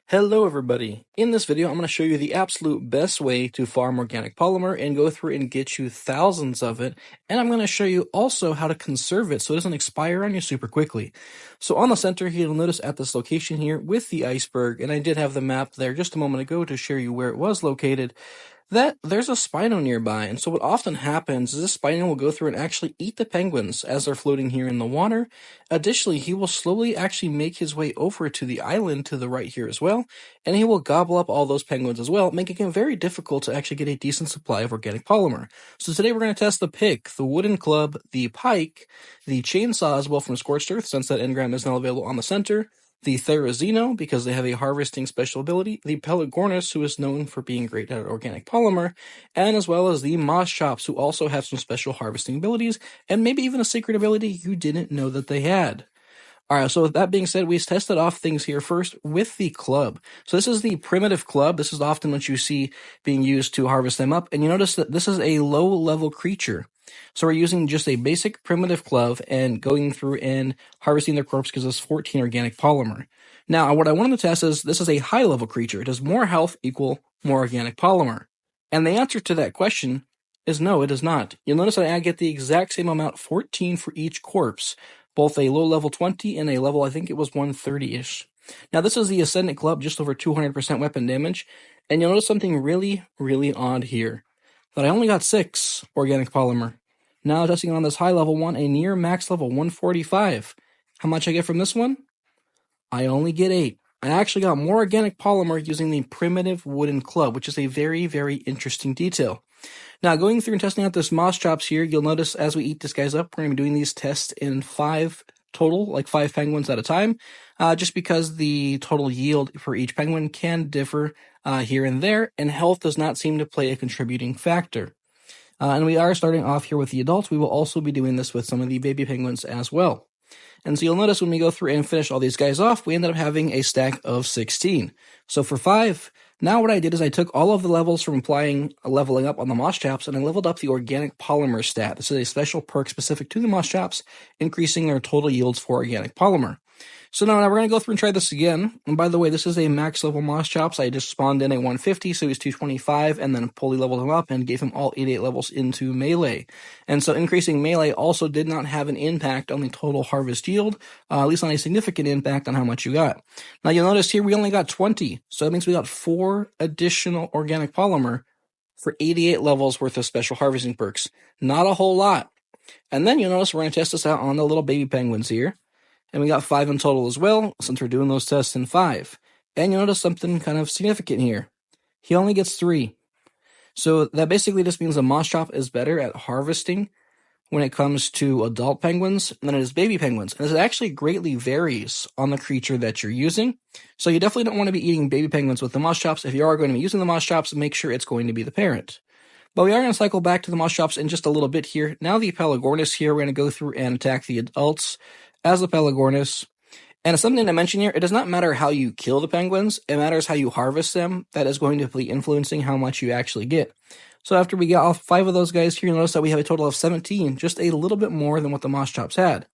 Hello everybody! In this video I'm going to show you the absolute best way to farm organic polymer and go through and get you thousands of it, and I'm going to show you also how to conserve it so it doesn't expire on you super quickly. So on the center here, you'll notice at this location here with the iceberg, and I did have the map there just a moment ago to show you where it was located, that there's a Spino nearby, and so what often happens is this Spino will go through and actually eat the penguins as they're floating here in the water. Additionally, he will slowly actually make his way over to the island to the right here as well, and he will gobble up all those penguins as well, making it very difficult to actually get a decent supply of organic polymer. So today we're going to test the pick, the wooden club, the pike, the chainsaw as well from Scorched Earth, since that engram is now available on the center, the Therizino, because they have a harvesting special ability, the Pelagornis, who is known for being great at organic polymer, and as well as the Moschops, who also have some special harvesting abilities, and maybe even a secret ability you didn't know that they had. Alright, so with that being said, we tested off things here first with the club. So this is the primitive club. This is often what you see being used to harvest them up, and you notice that this is a low-level creature. So we're using just a basic primitive club and going through and harvesting their corpse gives us 14 organic polymer. Now, what I wanted to test is, this is a high-level creature. Does more health equal more organic polymer? And the answer to that question is no, it does not. You'll notice that I get the exact same amount, 14 for each corpse, both a low level 20 and a level, I think it was 130-ish. Now, this is the Ascended Club, just over 200% weapon damage, and you'll notice something really, really odd here. That I only got 6 organic polymer. Now testing on this high level one, a near max level 145. How much I get from this one? I only get 8. I actually got more organic polymer using the primitive wooden club, which is a very, very interesting detail. Now, going through and testing out this Moschops here, you'll notice as we eat this guys up, we're going to be doing these tests in 5 total, like 5 penguins at a time, just because the total yield for each penguin can differ here and there, and health does not seem to play a contributing factor. And we are starting off here with the adults. We will also be doing this with some of the baby penguins as well. And so you'll notice when we go through and finish all these guys off, we ended up having a stack of 16. So for 5, now what I did is I took all of the levels from leveling up on the Moschops, and I leveled up the organic polymer stat. This is a special perk specific to the Moschops, increasing their total yields for organic polymer. So now we're going to go through and try this again. And by the way, this is a max level Moschops. I just spawned in a 150, so he's 225, and then fully leveled him up and gave him all 88 levels into melee. And so increasing melee also did not have an impact on the total harvest yield, at least not a significant impact on how much you got. Now you'll notice here we only got 20, so that means we got 4 additional organic polymer for 88 levels worth of special harvesting perks. Not a whole lot. And then you'll notice we're going to test this out on the little baby penguins here. And we got 5 in total as well, since we're doing those tests in 5. And you'll notice something kind of significant here. He only gets 3. So that basically just means a Moschop is better at harvesting when it comes to adult penguins than it is baby penguins. And this actually greatly varies on the creature that you're using. So you definitely don't want to be eating baby penguins with the Moschops. If you are going to be using the Moschops, make sure it's going to be the parent. But we are going to cycle back to the Moschops in just a little bit here. Now the Pelagornis here, we're going to go through and attack the adults as the Pelagornis. And it's something to mention here, it does not matter how you kill the penguins, it matters how you harvest them. That is going to be influencing how much you actually get. So after we get all 5 of those guys here, you'll notice that we have a total of 17, just a little bit more than what the Moschops had.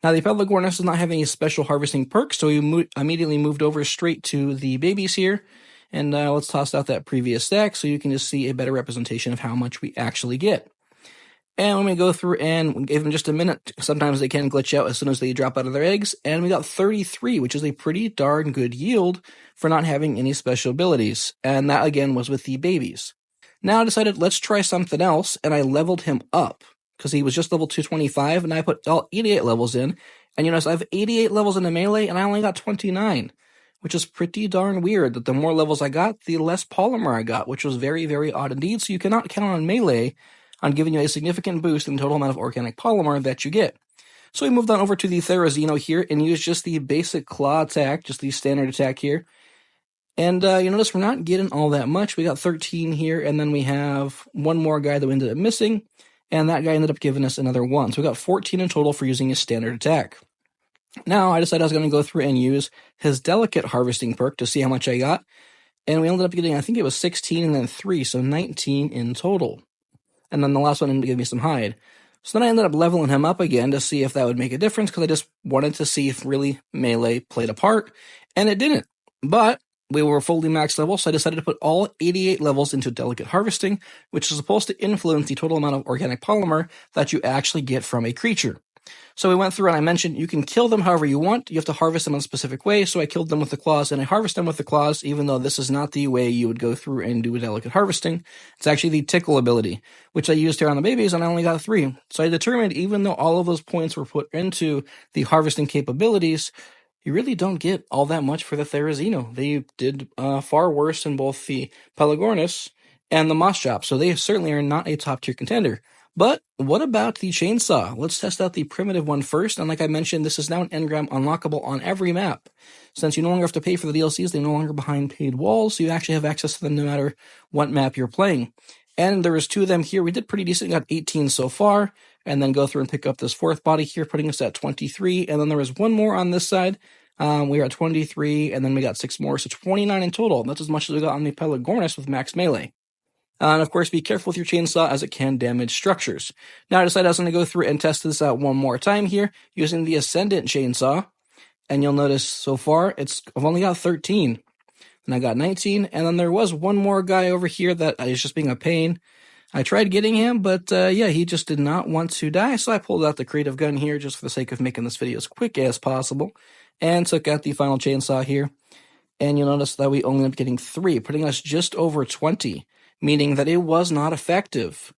Now the Pelagornis does not have any special harvesting perks, so we immediately moved over straight to the babies here. And let's toss out that previous stack so you can just see a better representation of how much we actually get. And when we go through and give them just a minute, sometimes they can glitch out as soon as they drop out of their eggs, and we got 33, which is a pretty darn good yield for not having any special abilities. And that again was with the babies. Now I decided let's try something else, and I leveled him up because he was just level 225, and I put all 88 levels in. And you notice I have 88 levels in the melee, and I only got 29, which is pretty darn weird that the more levels I got, the less polymer I got, which was very, very odd indeed. So you cannot count on melee on giving you a significant boost in the total amount of organic polymer that you get. So we moved on over to the Therizino here and used just the basic claw attack, just the standard attack here. And you notice we're not getting all that much. We got 13 here, and then we have one more guy that we ended up missing, and that guy ended up giving us another 1. So we got 14 in total for using his standard attack. Now I decided I was going to go through and use his delicate harvesting perk to see how much I got. And we ended up getting, I think it was 16 and then 3, so 19 in total. And then the last one ended up giving me some hide. So then I ended up leveling him up again to see if that would make a difference, because I just wanted to see if really melee played a part, and it didn't. But we were fully max level, so I decided to put all 88 levels into delicate harvesting, which is supposed to influence the total amount of organic polymer that you actually get from a creature. So we went through and I mentioned you can kill them however you want. You have to harvest them in a specific way. So I killed them with the claws and I harvest them with the claws, even though this is not the way you would go through and do a delicate harvesting. It's actually the tickle ability, which I used here on the babies, and I only got 3. So I determined even though all of those points were put into the harvesting capabilities, you really don't get all that much for the Therizino. They did far worse in both the Pelagornis and the Moschops, so they certainly are not a top tier contender. But what about the chainsaw? Let's test out the primitive one first. And like I mentioned, this is now an engram unlockable on every map. Since you no longer have to pay for the DLCs, they're no longer behind paid walls, so you actually have access to them no matter what map you're playing. And there was 2 of them here. We did pretty decent, got 18 so far, and then go through and pick up this 4th body here, putting us at 23. And then there was 1 more on this side. We were at 23, and then we got 6 more, so 29 in total. That's as much as we got on the Pelagornis with max melee. And of course, be careful with your chainsaw as it can damage structures. Now I decided I was going to go through and test this out one more time here using the Ascendant chainsaw. And you'll notice so far, I've only got 13. And I got 19. And then there was 1 more guy over here that is just being a pain. I tried getting him, but yeah, he just did not want to die. So I pulled out the creative gun here just for the sake of making this video as quick as possible. And took out the final chainsaw here. And you'll notice that we only ended up getting 3, putting us just over 20. Meaning that it was not effective.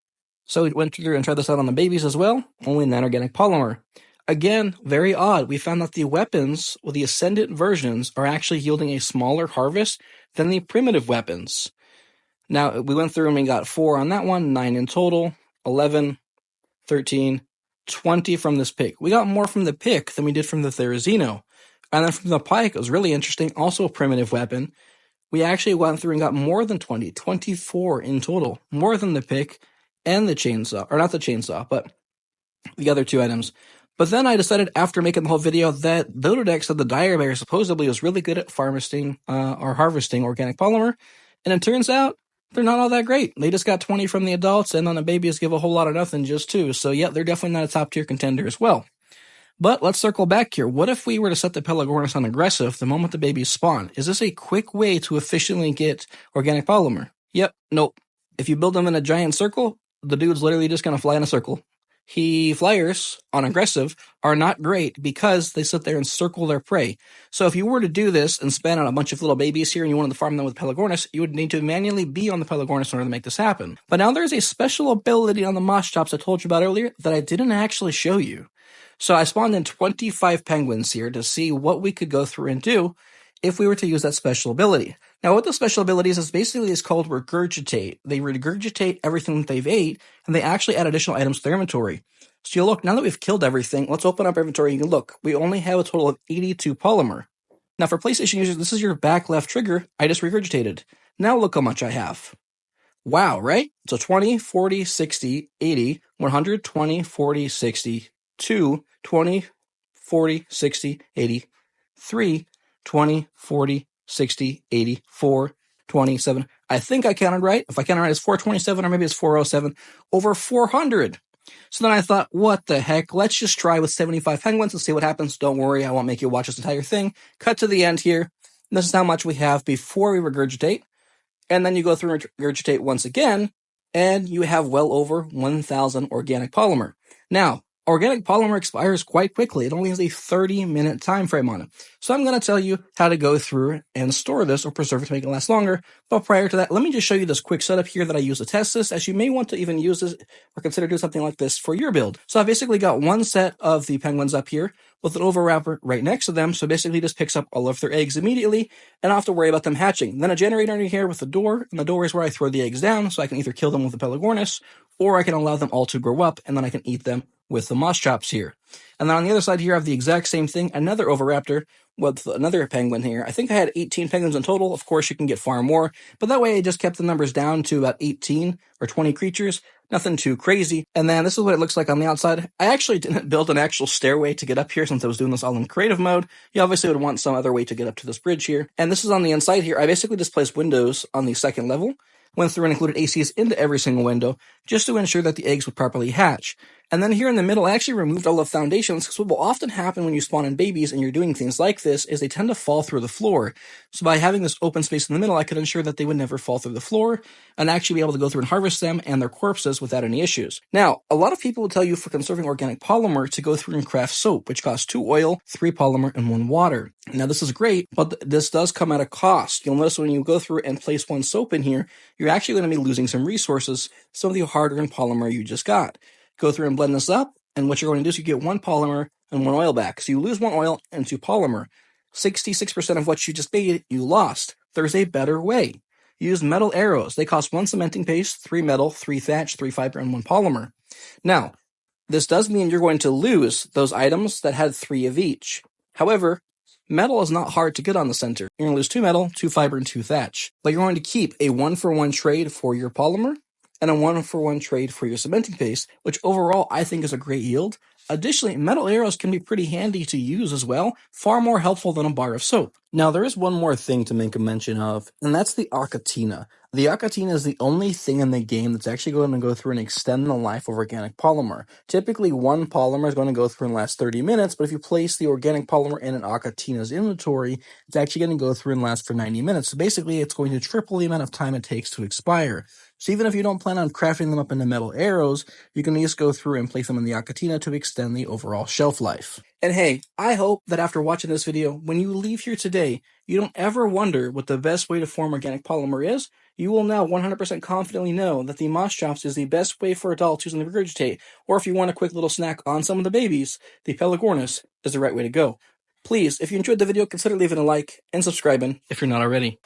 So we went through and tried this out on the babies as well, only non-organic polymer. Again, very odd. We found that the weapons, with the Ascendant versions, are actually yielding a smaller harvest than the primitive weapons. Now, we went through and we got 4 on that one, 9 in total, 11, 13, 20 from this pick. We got more from the pick than we did from the Therizino. And then from the Pike, it was really interesting, also a primitive weapon. We actually went through and got more than 20, 24 in total, more than the pick and the chainsaw, or not the chainsaw, but the other 2 items. But then I decided after making the whole video that Dododex of the DireBear supposedly was really good at harvesting organic polymer, and it turns out they're not all that great. They just got 20 from the adults, and then the babies give a whole lot of nothing, just 2. So yeah, they're definitely not a top tier contender as well. But let's circle back here. What if we were to set the Pelagornis on aggressive the moment the babies spawn? Is this a quick way to efficiently get organic polymer? Yep, nope. If you build them in a giant circle, the dude's literally just going to fly in a circle. Flyers on aggressive are not great because they sit there and circle their prey. So if you were to do this and span out a bunch of little babies here and you wanted to farm them with Pelagornis, you would need to manually be on the Pelagornis in order to make this happen. But now there's a special ability on the Moschops I told you about earlier that I didn't actually show you. So I spawned in 25 penguins here to see what we could go through and do if we were to use that special ability. Now, what the special abilities is basically is called regurgitate. They regurgitate everything that they've ate, and they actually add additional items to their inventory. So you look, now that we've killed everything, let's open up our inventory and you can look. We only have a total of 82 polymer. Now, for PlayStation users, this is your back left trigger. I just regurgitated. Now look how much I have. Wow, right? So 20, 40, 60, 80, 100, 20, 40, 60, 2, 20, 40, 60, 80, 3, 20, 40, 60, 80, 4, 27. I think I counted right. If I counted right, it's 427 or maybe it's 407. Over 400. So then I thought, what the heck? Let's just try with 75 penguins and see what happens. Don't worry, I won't make you watch this entire thing. Cut to the end here. This is how much we have before we regurgitate. And then you go through and regurgitate once again, and you have well over 1,000 organic polymer. Now, organic polymer expires quite quickly. It only has a 30-minute time frame on it. So I'm going to tell you how to go through and store this or preserve it to make it last longer. But prior to that, let me just show you this quick setup here that I use to test this, as you may want to even use this or consider doing something like this for your build. So I basically got 1 set of the penguins up here with an overwrapper right next to them. So basically just picks up all of their eggs immediately and I don't have to worry about them hatching. Then a generator under here with a door, and the door is where I throw the eggs down, so I can either kill them with the Pelagornis or I can allow them all to grow up and then I can eat them with the Moschops here. And then on the other side here, I have the exact same thing, another overraptor with another penguin here. I think I had 18 penguins in total. Of course, you can get far more, but that way I just kept the numbers down to about 18 or 20 creatures. Nothing too crazy. And then this is what it looks like on the outside. I actually didn't build an actual stairway to get up here since I was doing this all in creative mode. You obviously would want some other way to get up to this bridge here. And this is on the inside here. I basically just placed windows on the second level. Went through and included ACs into every single window just to ensure that the eggs would properly hatch. And then here in the middle, I actually removed all the foundations, because what will often happen when you spawn in babies and you're doing things like this is they tend to fall through the floor. So by having this open space in the middle, I could ensure that they would never fall through the floor and actually be able to go through and harvest them and their corpses without any issues. Now, a lot of people will tell you for conserving organic polymer to go through and craft soap, which costs 2 oil, 3 polymer, and 1 water. Now, this is great, but this does come at a cost. You'll notice when you go through and place 1 soap in here, you're actually going to be losing some resources, some of the hard-earned polymer you just got. Go through and blend this up, and what you're going to do is you get 1 polymer and 1 oil back. So you lose 1 oil and 2 polymer. 66% of what you just made, you lost. There's a better way. Use metal arrows. They cost 1 cementing paste, 3 metal, 3 thatch, 3 fiber, and 1 polymer. Now, this does mean you're going to lose those items that had 3 of each. However, metal is not hard to get on the center. You're going to lose 2 metal, 2 fiber, and 2 thatch. But you're going to keep a 1-for-1 trade for your polymer and a 1-for-1 trade for your cementing paste, which overall I think is a great yield. Additionally, metal arrows can be pretty handy to use as well, far more helpful than a bar of soap. Now, there is one more thing to make a mention of, and that's the Akatina. The Akatina is the only thing in the game that's actually going to go through and extend the life of organic polymer. Typically, 1 polymer is going to go through and last 30 minutes, but if you place the organic polymer in an Akatina's inventory, it's actually going to go through and last for 90 minutes. So basically, it's going to triple the amount of time it takes to expire. So even if you don't plan on crafting them up into metal arrows, you can just go through and place them in the Akatina to extend the overall shelf life. And hey, I hope that after watching this video, when you leave here today, you don't ever wonder what the best way to form organic polymer is. You will now 100% confidently know that the Moschops is the best way for adults using the regurgitate, or if you want a quick little snack on some of the babies, the Pelagornis is the right way to go. Please, if you enjoyed the video, consider leaving a like and subscribing if you're not already.